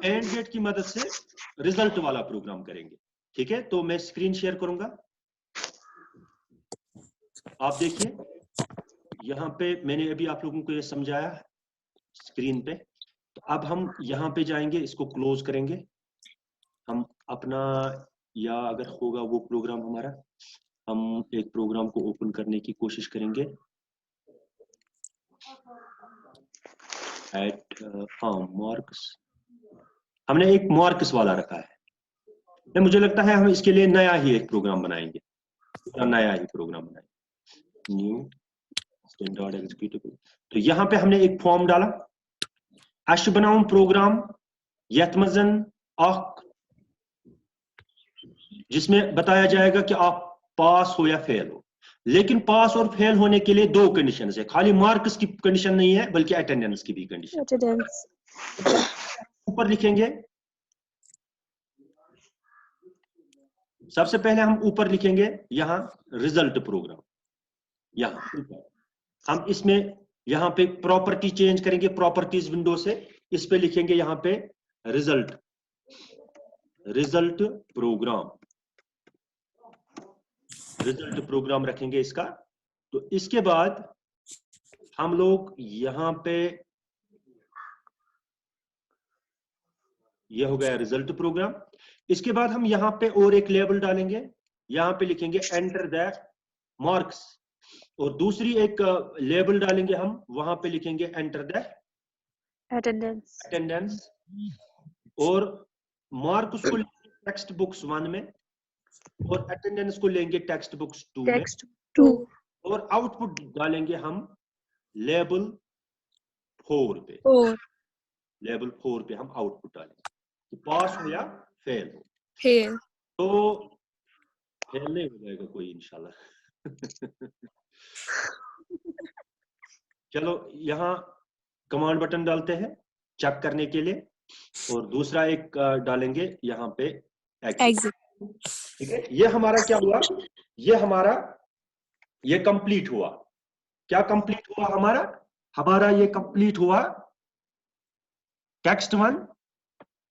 And gate की मदद से रिजल्ट वाला प्रोग्राम करेंगे। ठीक है, तो मैं स्क्रीन शेयर करूंगा, आप देखिए यहाँ पे मैंने अभी आप लोगों को ये समझाया स्क्रीन पे। तो अब हम यहाँ पे जाएंगे, इसको क्लोज करेंगे हम अपना, या अगर होगा वो प्रोग्राम हमारा, हम एक प्रोग्राम को ओपन करने की कोशिश करेंगे एट मार्क्स। हमने एक मार्क्स वाला रखा है, मुझे लगता है हम इसके लिए नया ही एक प्रोग्राम बनाएंगे, नया ही प्रोग्राम बनाएंगे, न्यू स्टैंडर्ड एग्जीक्यूटिव। तो यहाँ पे हमने एक फॉर्म डाला, अश बनाऊं प्रोग्राम यतमजन अख, जिसमें बताया जाएगा कि आप पास हो या फेल हो। लेकिन पास और फेल होने के लिए दो कंडीशन है, खाली मार्क्स की कंडीशन नहीं है बल्कि अटेंडेंस की भी कंडीशन। ऊपर लिखेंगे, सबसे पहले हम ऊपर लिखेंगे यहाँ रिजल्ट प्रोग्राम, यहाँ ऊपर हम इसमें यहाँ पे प्रॉपर्टी चेंज करेंगे, प्रॉपर्टीज विंडो से इस पे लिखेंगे यहाँ पे रिजल्ट प्रोग्राम, रिजल्ट प्रोग्राम रखेंगे इसका। तो इसके बाद हम लोग यहाँ पे, ये हो गया रिजल्ट प्रोग्राम। इसके बाद हम यहाँ पे और एक लेबल डालेंगे, यहाँ पे लिखेंगे एंटर द मार्क्स, और दूसरी एक लेबल डालेंगे हम, वहां पे लिखेंगे एंटर द अटेंडेंस, और मार्क्स को टेक्स्ट बुक्स 1 में और अटेंडेंस को लेंगे टेक्स्ट बुक्स 2 में, और आउटपुट डालेंगे हम लेबल 4 पे, लेबल 4 पे हम आउटपुट डालेंगे कि पास हो या फेल हो। फेल तो फेल नहीं हो जाएगा कोई इंशाल्लाह। चलो यहाँ कमांड बटन डालते हैं चेक करने के लिए, और दूसरा एक डालेंगे यहाँ पे एग्जिट। ठीक है, ये हमारा क्या हुआ, ये कंप्लीट हुआ। क्या कंप्लीट हुआ हमारा ये कंप्लीट हुआ टेक्स्ट 1,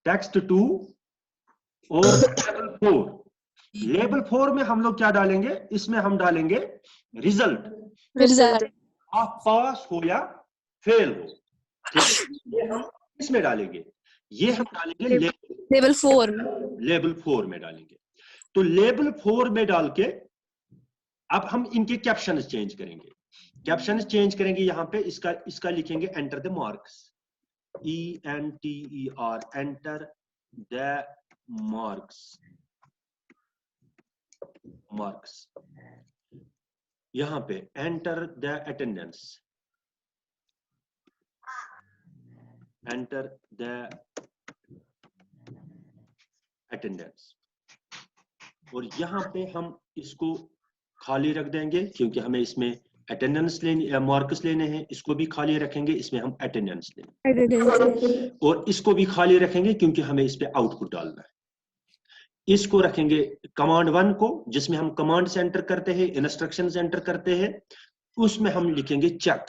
टेक्स्ट 2 और लेवल 4। लेवल 4 में हम लोग क्या डालेंगे, इसमें हम डालेंगे रिजल्ट, आप पास हो या फेल हो। ठीक है, ये हम इसमें डालेंगे, ये हम डालेंगे लेवल 4 में डालेंगे। तो लेवल 4 में डाल के अब हम इनके कैप्शन चेंज करेंगे, यहाँ पे इसका लिखेंगे enter the marks, ENTER, enter the marks. यहाँ पे enter the attendance, enter the attendance, और यहाँ पे हम इसको खाली रख देंगे क्योंकि हमें इसमें अटेंडेंस लेनी या मार्क्स लेने हैं, इसको भी खाली रखेंगे, इसमें हम अटेंडेंस लेंगे, और इसको भी खाली रखेंगे क्योंकि हमें इस पे आउटपुट डालना है। इसको रखेंगे कमांड 1 को, जिसमें हम कमांड से एंटर करते हैं, इंस्ट्रक्शंस एंटर करते हैं, उसमें हम लिखेंगे चेक,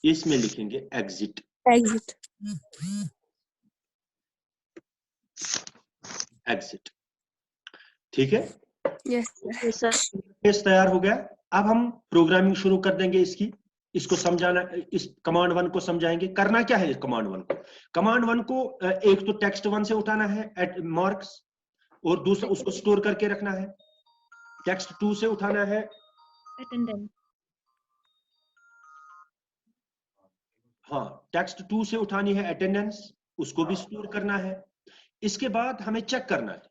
इसमें लिखेंगे एग्जिट, ठीक है। यस सर, पेज तैयार हो गया। अब हम प्रोग्रामिंग शुरू कर देंगे इसको समझाना, इस कमांड 1 को समझाएंगे। करना क्या है इस कमांड 1 को एक तो टेक्स्ट 1 से उठाना है एट मार्क्स, और दूसरा उसको स्टोर करके रखना है। टेक्स्ट 2 से उठाना है अटेंडेंस, हाँ टेक्स्ट 2 से उठानी है अटेंडेंस, उसको भी स्टोर करना है। इसके बाद हमें चेक करना है,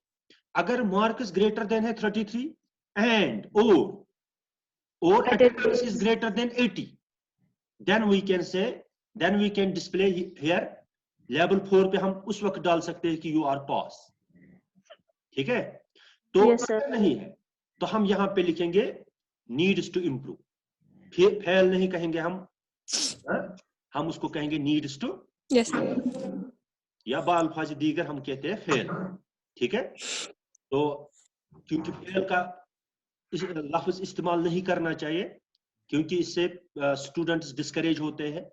अगर मार्क्स ग्रेटर देन है 33 एंड और attendance is greater than 80, then we can display here level 4 पे हम उस वक्त डाल सकते हैं कि यू आर पास। ठीक है, तो अगर नहीं है तो हम यहाँ पे लिखेंगे नीड्स टू इम्प्रूव, फेल नहीं कहेंगे हम उसको कहेंगे नीड्स टू, या बाल्फाज दीगर हम कहते हैं फेल। ठीक है, तो क्योंकि फेल का लफ्ज इस्तेमाल नहीं करना चाहिए क्योंकि इससे स्टूडेंट्स डिस्करेज होते हैं।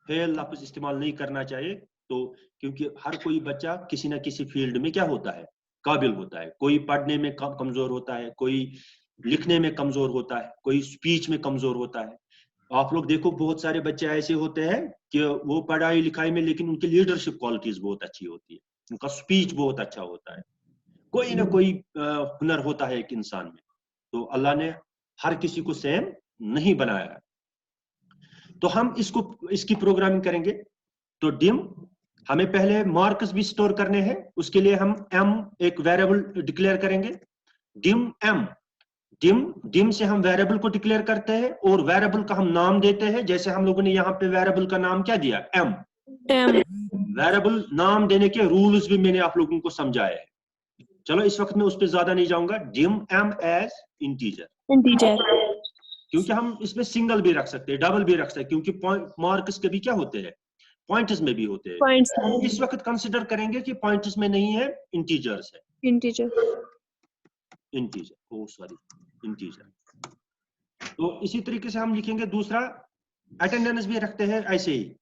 फेल लफ्ज इस्तेमाल नहीं करना चाहिए। तो क्योंकि हर कोई बच्चा किसी ना किसी फील्ड में क्या होता है, काबिल होता है। कोई पढ़ने में कमजोर होता है, कोई लिखने में कमजोर होता है, कोई स्पीच में कमजोर होता है। आप लोग देखो बहुत सारे बच्चे ऐसे होते हैं कि वो पढ़ाई लिखाई में, लेकिन उनकी लीडरशिप क्वालिटीज बहुत अच्छी होती है, उनका स्पीच बहुत अच्छा होता है। कोई ना कोई हुनर होता है एक इंसान में। तो अल्लाह ने हर किसी को सेम नहीं बनाया है। तो हम इसकी प्रोग्रामिंग करेंगे। तो डिम, हमें पहले मार्क्स भी स्टोर करने हैं। उसके लिए हम एम एक वेरिएबल डिक्लेयर करेंगे, डिम एम। डिम से हम वेरिएबल को डिक्लेयर करते हैं और वेरिएबल का हम नाम देते हैं। जैसे हम लोगों ने यहाँ पे वेरिएबल का नाम क्या दिया, एम। वेरिएबल नाम देने के रूल्स भी मैंने आप लोगों को समझाया है। चलो इस वक्त मैं उस पर ज्यादा नहीं जाऊंगा। डिम एम एज इंटीजर, क्योंकि हम इसमें सिंगल भी रख सकते हैं, डबल भी रख सकते हैं, क्योंकि मार्क्स के भी क्या होते हैं, पॉइंट्स में भी होते हैं। इस वक्त कंसिडर करेंगे कि पॉइंट्स में नहीं है, इंटीजर्स है। इंटीजर, ओ सॉरी, इंटीजर। तो इसी तरीके से हम लिखेंगे दूसरा, अटेंडेंस भी रखते हैं ऐसे ही।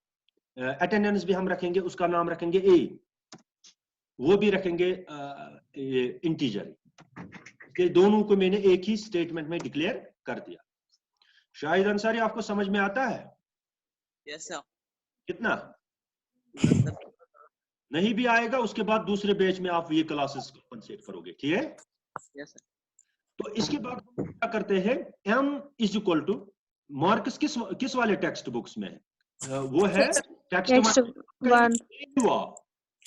अटेंडेंस भी हम रखेंगे, उसका नाम रखेंगे ए, वो भी रखेंगे इंटीजर। ये दोनों को मैंने एक ही स्टेटमेंट में डिक्लेयर कर दिया। शाहिद अंसारी, आपको समझ में आता है? Yes sir. कितना नहीं भी आएगा, उसके बाद दूसरे बैच में आप ये क्लासेस कंप्लीट करोगे, ठीक है? Yes sir. तो इसके बाद हम क्या करते हैं, m is equal two marks किस वाले टेक्स्ट बुक्स में है? वो है टेक्स्ट 1।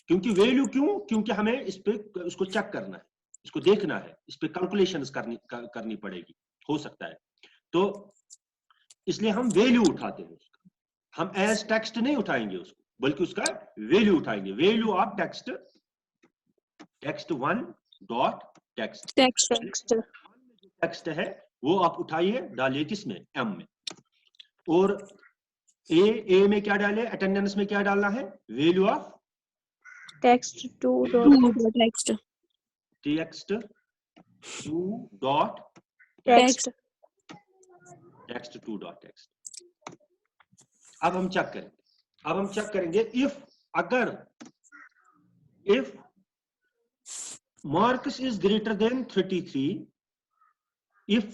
क्योंकि वैल्यू क्योंकि हमें इस पे उसको चेक करना है, इसको देखना है, इस पे कैलकुलेशंस करनी पड़ेगी, हो सकता है। तो इसलिए हम वैल्यू उठाते हैं उसका। हम एज टेक्स्ट नहीं उठाएंगे उसको, बल्कि उसका वैल्यू उठाएंगे। Value of text 1 dot text है वो आप उठाइए, डालिए किसमें, एम में। और ए में क्या डाले, अटेंडेंस में क्या डालना है, value of text 2 dot text. Text 2 dot text. अब हम चेक करेंगे if marks is greater than 33, if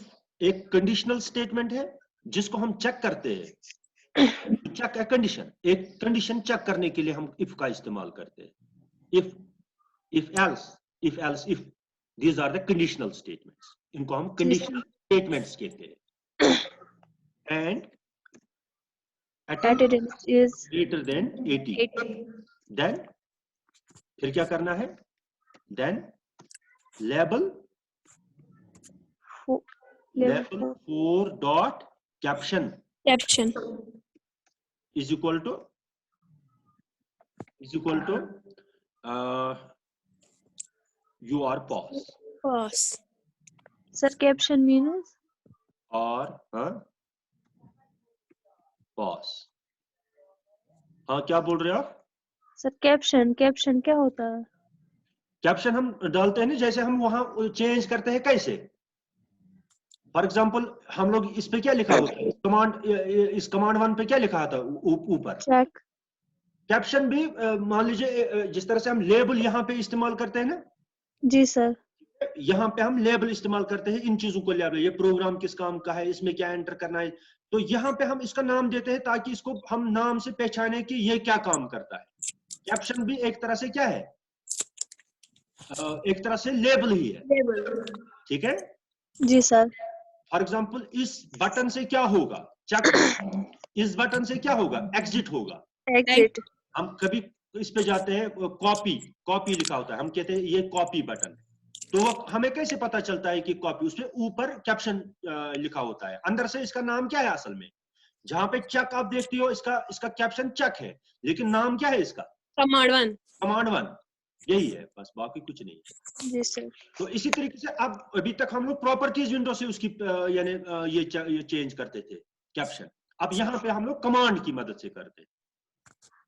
एक कंडीशनल स्टेटमेंट है जिसको हम चेक करते हैं। चेक है कंडीशन, एक कंडीशन चेक करने के लिए हम इफ का इस्तेमाल करते हैं। if else if, these are the conditional statements, इनको हम conditional statements कहते हैं। and attendance is greater than 80, then फिर क्या करना है, then label 4 dot caption is equal to you are pause. Sir, caption means or pause. हाँ, क्या बोल रहे हो आप? सर कैप्शन क्या होता है? कैप्शन हम डालते हैं ना, जैसे हम वहां चेंज करते हैं कैसे। फॉर एग्जांपल हम लोग इस पे क्या लिखा होता है, इस कमांड 1 पे क्या लिखा था ऊपर, चेक। कैप्शन भी मान लीजिए जिस तरह से हम लेबल यहाँ पे इस्तेमाल करते हैं ना। जी सर। यहाँ पे हम लेबल इस्तेमाल करते हैं, इन चीजों को लेबल, ये प्रोग्राम किस काम का है, इसमें क्या एंटर करना है। तो यहाँ पे हम इसका नाम देते हैं ताकि इसको हम नाम से पहचाने कि ये क्या काम करता है। कैप्शन भी एक तरह से क्या है, एक तरह से लेबल ही है, ठीक है? जी सर। फॉर एग्जांपल इस बटन से क्या होगा, चेक। इस बटन से क्या होगा, एग्जिट होगा। एग्जिट। हम कभी इस पे जाते हैं, कॉपी लिखा होता है, हम कहते हैं ये कॉपी बटन। तो हमें कैसे पता चलता है कि कॉपी, उसपे ऊपर कैप्शन लिखा होता है, अंदर से इसका नाम क्या है असल में। जहां पे चेक आप देखती हो, इसका कैप्शन चेक है, लेकिन नाम क्या है इसका, कमांड 1। यही है बस, बाकी कुछ नहीं है। जी सर। तो इसी तरीके से अब अभी तक हम लोग प्रॉपर्टीज विंडो से उसकी यानी ये चेंज करते थे कैप्शन। अब यहाँ पे हम लोग कमांड की मदद से करते हैं,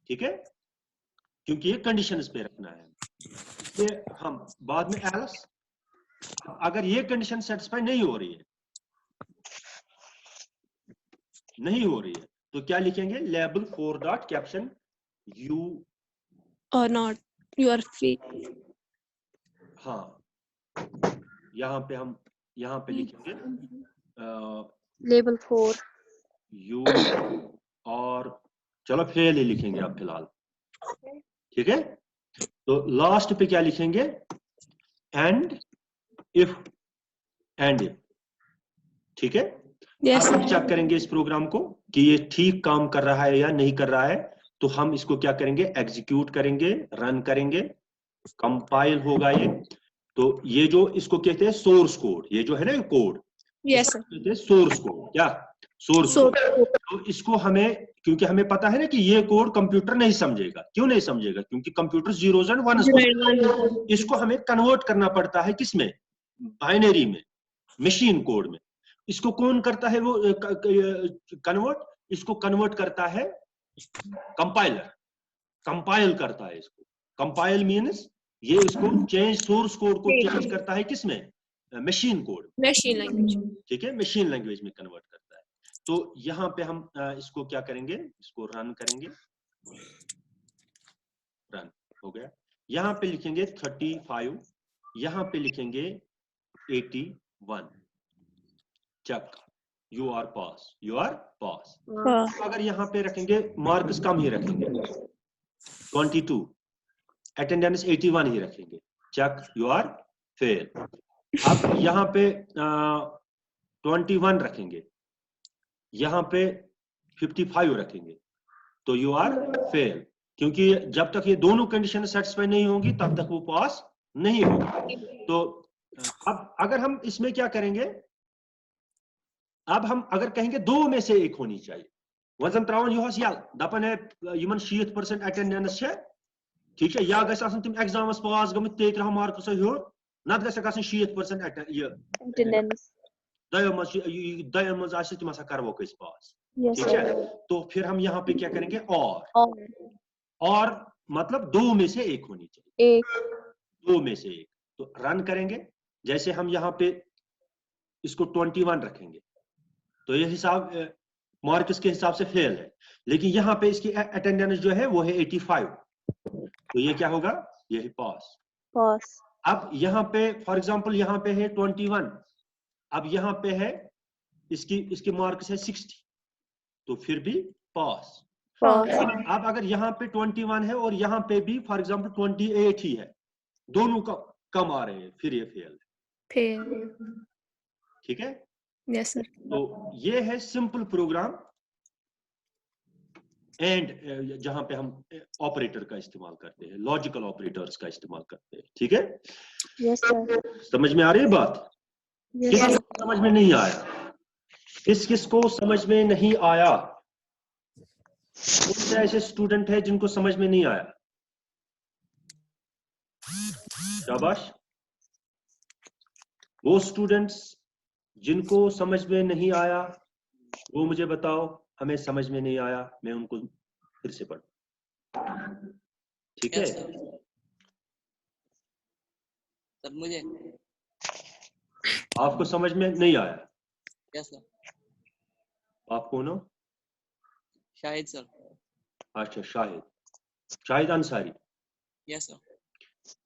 ठीक है? क्योंकि ये कंडीशंस पे रखना है, इसलिए हम बाद में एल्स, अगर ये कंडीशन सेटिस्फाई नहीं हो रही है, नहीं हो रही है, तो क्या लिखेंगे? Label 4 dot caption you or not you are free हाँ, यहाँ पे लिखेंगे label 4 यू और चलो फेल ही लिखेंगे अब फिलहाल, ठीक है। तो लास्ट पे क्या लिखेंगे? एंड इफ, ठीक है। yes अब हम चेक करेंगे इस प्रोग्राम को कि ये ठीक काम कर रहा है या नहीं कर रहा है। तो हम इसको क्या करेंगे? एग्जीक्यूट करेंगे, रन करेंगे, कंपाइल होगा ये। तो ये जो इसको कहते हैं सोर्स कोड, ये जो है ना कोड, yes sir कहते हैं सोर्स कोड। क्या? Source so code. तो इसको हमें, क्योंकि हमें पता है ना कि ये कोड कंप्यूटर नहीं समझेगा। क्यों नहीं समझेगा? क्योंकि कंप्यूटर जीरोस एंड वन्स को, इसको हमें कन्वर्ट करना पड़ता है किसमें? बाइनरी में, मशीन कोड में। इसको कौन करता है वो कन्वर्ट? इसको कन्वर्ट करता है कंपाइलर, कंपाइल करता है इसको। कंपाइल मींस ये इसको चेंज, सोर्स कोड को चेंज करता है किसमें? मशीन कोड, machine language ठीक है, मशीन लैंग्वेज में कन्वर्ट करता है। तो यहाँ पे हम इसको क्या करेंगे? इसको रन करेंगे, रन हो गया। यहाँ पे लिखेंगे 35, यहाँ पे लिखेंगे 81, check, you are pass, you are pass. अगर यहाँ पे रखेंगे मार्क्स कम ही रखेंगे, 22, अटेंडेंस 81 ही रखेंगे, चेक, यू आर फेल। अब यहाँ पे 21 रखेंगे, यहाँ पे 55 रखेंगे, तो यू आर फेल। क्योंकि जब तक ये दोनों कंडीशन सेटिस्फाई नहीं होंगी तब तक वो पास नहीं होगा। तो अब अगर हम इसमें क्या करेंगे? अब हम अगर कहेंगे दो में से एक होनी चाहिए, वजन त्रावन युहस यल दपन है यमन 60% अटेंडेंस है, ठीक है, या गस आसन तिम एग्जामस पास गमत 13 मार्क्स हयोर, नत गस आसन 60% attendance दयम मज आसे तिम आसा करवो कस पास, yes ठीक sir है। तो फिर हम यहाँ पे क्या करेंगे? और मतलब दो में से एक होनी चाहिए, एक दो में से एक। तो रन करेंगे, जैसे हम यहाँ पे इसको 21 रखेंगे तो ये हिसाब मार्क्स के हिसाब से फेल है, लेकिन यहाँ पे इसकी अटेंडेंस जो है वो है 85, तो ये क्या होगा? ये है पास। pass अब यहाँ पे फॉर एग्जांपल यहाँ पे है 21, अब यहाँ पे है इसकी मार्क्स है 60, तो फिर भी पास। अब अगर यहाँ पे 21 है और यहाँ पे भी फॉर एग्जांपल 28 ही है, दोनों का कम आ रहे हैं, फिर ये फेल है, ठीक है। yes sir तो ये है सिंपल प्रोग्राम, एंड जहां पे हम ऑपरेटर का इस्तेमाल करते हैं, लॉजिकल ऑपरेटर्स का इस्तेमाल करते हैं, ठीक है। yes sir समझ में आ रही है बात? yes किस sir समझ में नहीं आया? किस को समझ में नहीं आया? कौन से ऐसे स्टूडेंट है जिनको समझ में नहीं आया? शाबाश। वो स्टूडेंट्स जिनको समझ में नहीं आया वो मुझे बताओ, हमें समझ में नहीं आया, मैं उनको फिर से पढ़, ठीक है। Yes, sir. सर मुझे आपको समझ में नहीं आया? यस सर, आप कौन हो? शाहिद सर। अच्छा, शाहिद अंसारी। Yes sir.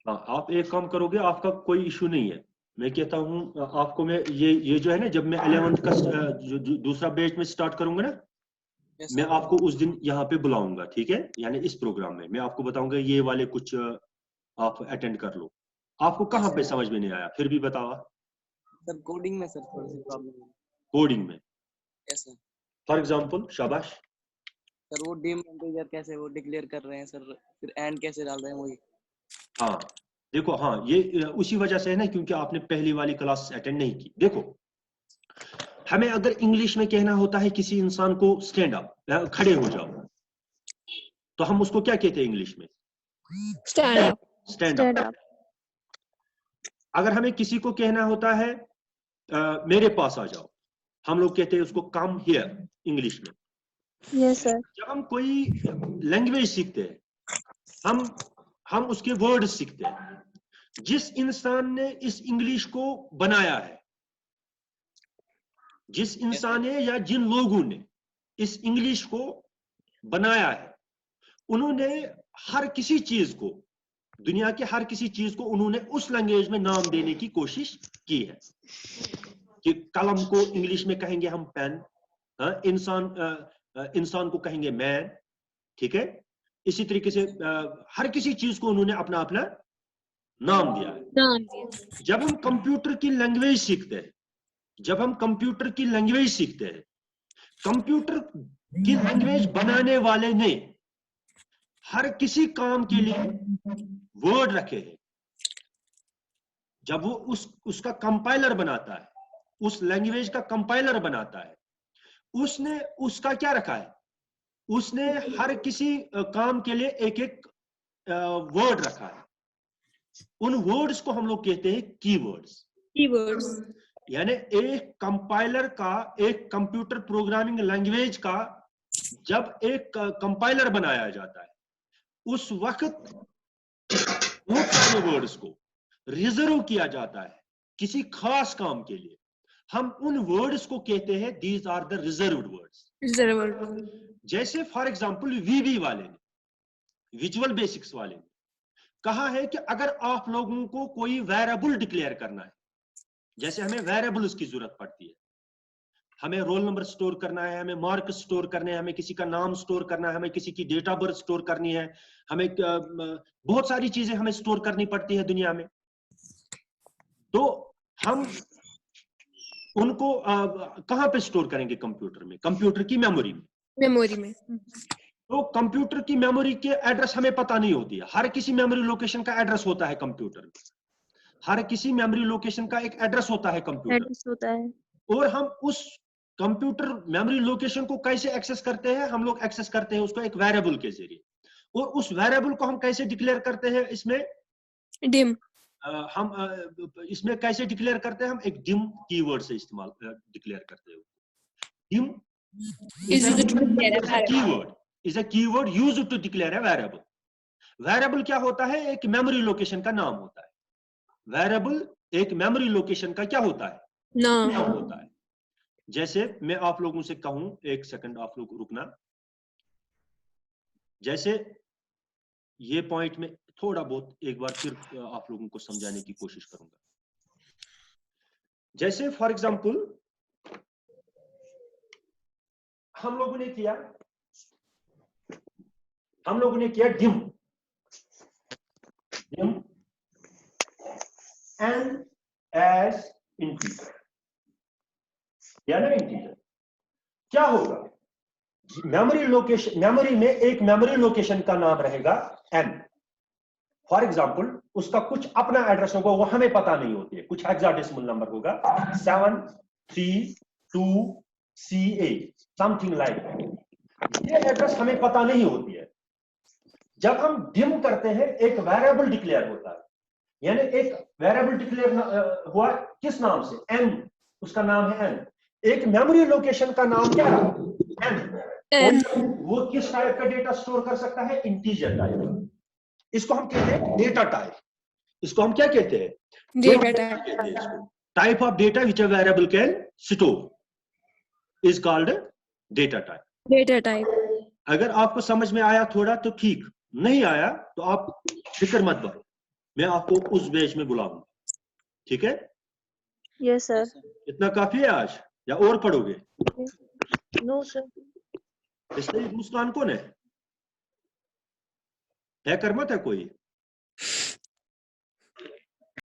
हाँ, आप एक काम करोगे, आपका कोई इशू नहीं है। मैं कहता हूँ आपको, मैं ये जो है ना, जब मैं 11th का जो दूसरा बैच में स्टार्ट करूंगा ना, यस मैं सर। आपको उस दिन यहाँ पे बुलाऊंगा, ठीक है। यानी इस प्रोग्राम में मैं आपको बताऊंगा ये वाले कुछ आप अटेंड कर लो। आपको कहाँ पे समझ में नहीं आया फिर भी बताओ? सर कोडिंग में सर थोड़ी सी प्रॉब्लम है। कोडिंग में? Yes sir. फॉर एग्जाम्पल, शाबाश। सर वो डीम इंटीजर कैसे वो डिक्लेयर कर रहे हैं सर, फिर एंड कैसे डाल रहे हैं वही। हाँ देखो, हाँ ये उसी वजह से है ना, क्योंकि आपने पहली वाली क्लास अटेंड नहीं की। देखो, हमें अगर इंग्लिश में कहना होता है किसी इंसान को स्टैंड अप, खड़े हो जाओ, तो हम उसको क्या कहते हैं इंग्लिश में? Stand up. अगर हमें किसी को कहना होता है मेरे पास आ जाओ, हम लोग कहते हैं उसको कम हियर इंग्लिश में। yes sir जब हम कोई लैंग्वेज सीखते हैं, हम उसके वर्ड सीखते हैं। जिस इंसान ने इस इंग्लिश को बनाया है, जिस इंसान ने या जिन लोगों ने इस इंग्लिश को बनाया है, उन्होंने हर किसी चीज को, दुनिया के हर किसी चीज को उन्होंने उस लैंग्वेज में नाम देने की कोशिश की है। कि कलम को इंग्लिश में कहेंगे हम पेन, इंसान को कहेंगे मैन, ठीक है। इसी तरीके से हर किसी चीज को उन्होंने अपना अपना नाम दिया है। नाम दिया। जब हम कंप्यूटर की लैंग्वेज सीखते हैं, जब हम कंप्यूटर की लैंग्वेज सीखते हैं, कंप्यूटर की लैंग्वेज बनाने वाले ने हर किसी काम के लिए वर्ड रखे हैं। जब वो उसका कंपाइलर बनाता है, उस लैंग्वेज का कंपाइलर बनाता है, उसने उसका क्या रखा है, उसने हर किसी काम के लिए एक एक वर्ड रखा है। उन वर्ड्स को हम लोग कहते हैं कीवर्ड्स। कीवर्ड्स। यानी एक कंपाइलर का, एक कंप्यूटर प्रोग्रामिंग लैंग्वेज का जब एक कंपाइलर बनाया जाता है, उस वक्त बहुत सारे वर्ड्स को रिजर्व किया जाता है किसी खास काम के लिए। हम उन वर्ड्स को कहते हैं these are the reserved words. Reserved. जैसे फॉर एग्जांपल वीबी वाले ने, विजुअल बेसिक्स वाले ने कहा है कि अगर आप लोगों को कोई वेरिएबल डिक्लेयर करना है, जैसे हमें वेरिएबल्स की जरूरत पड़ती है, हमें रोल नंबर स्टोर करना है, हमें मार्क्स स्टोर करने हैं, हमें किसी का नाम स्टोर करना है, हमें किसी की डेट ऑफ बर्थ स्टोर करनी है, हमें बहुत सारी चीजें हमें स्टोर करनी पड़ती है दुनिया में। तो हम उनको कहां पे स्टोर करेंगे? कंप्यूटर में, कंप्यूटर की मेमोरी में। मेमोरी में। तो कंप्यूटर की मेमोरी के एड्रेस हमें पता नहीं होती है। हर किसी मेमोरी लोकेशन का एड्रेस होता है कंप्यूटर में, हर किसी मेमोरी लोकेशन का एक एड्रेस होता है कंप्यूटर, एड्रेस होता है। और हम उस कंप्यूटर मेमोरी लोकेशन को कैसे एक्सेस करते हैं? हम लोग एक्सेस करते हैं उसको एक वेरिएबल के जरिए। और उस वेरिएबल को हम कैसे डिक्लेयर करते हैं? इसमें डिम। हम इसमें कैसे डिक्लेयर करते हैं? हम एक डिम कीवर्ड से इस्तेमाल डिक्लेयर करते हैं। Dim is used to declare a variable. Keyword is a keyword used to declare a variable. Variable क्या होता है? एक मेमोरी लोकेशन का नाम होता है। वेरिएबल एक मेमोरी लोकेशन का क्या होता है? नाम होता है। जैसे मैं आप लोगों से कहूं, एक सेकंड आप लोग रुकना, जैसे ये पॉइंट में थोड़ा बहुत एक बार फिर आप लोगों को समझाने की कोशिश करूंगा। जैसे फॉर एग्जांपल हम लोगों ने किया डिम एन एज इंटीजर, या ना इंटीजर। क्या होगा? मेमोरी में एक मेमोरी लोकेशन का नाम रहेगा एन। फॉर एग्जांपल उसका कुछ अपना एड्रेस होगा, वो हमें पता नहीं होती है, कुछ हेक्साडेसिमल नंबर होगा 732CA समथिंग लाइक दैट। ये एड्रेस हमें पता नहीं होती है। जब हम डिम करते हैं एक वेरिएबल डिक्लेयर होता है, यानी एक वेरिएबल डिक्लेयर हुआ किस नाम से? एन, उसका नाम है एन। एक मेमोरी लोकेशन का नाम क्या है? एन। वो किस टाइप का डेटा स्टोर कर सकता है? इंटीजर टाइप का। इसको हम कहते हैं डेटा टाइप। इसको हम क्या कहते हैं? Data type. Type of data which a variable can store is called data type. Data type. अगर आपको समझ में आया थोड़ा तो ठीक, नहीं आया तो आप फिक्र मत करो, मैं आपको उस बैच में बुलाऊंगा, ठीक है? Yes sir. इतना काफी है आज या और पढ़ोगे? No sir. इसलिए मुस्कान कौन है? हैकर मत है कोई?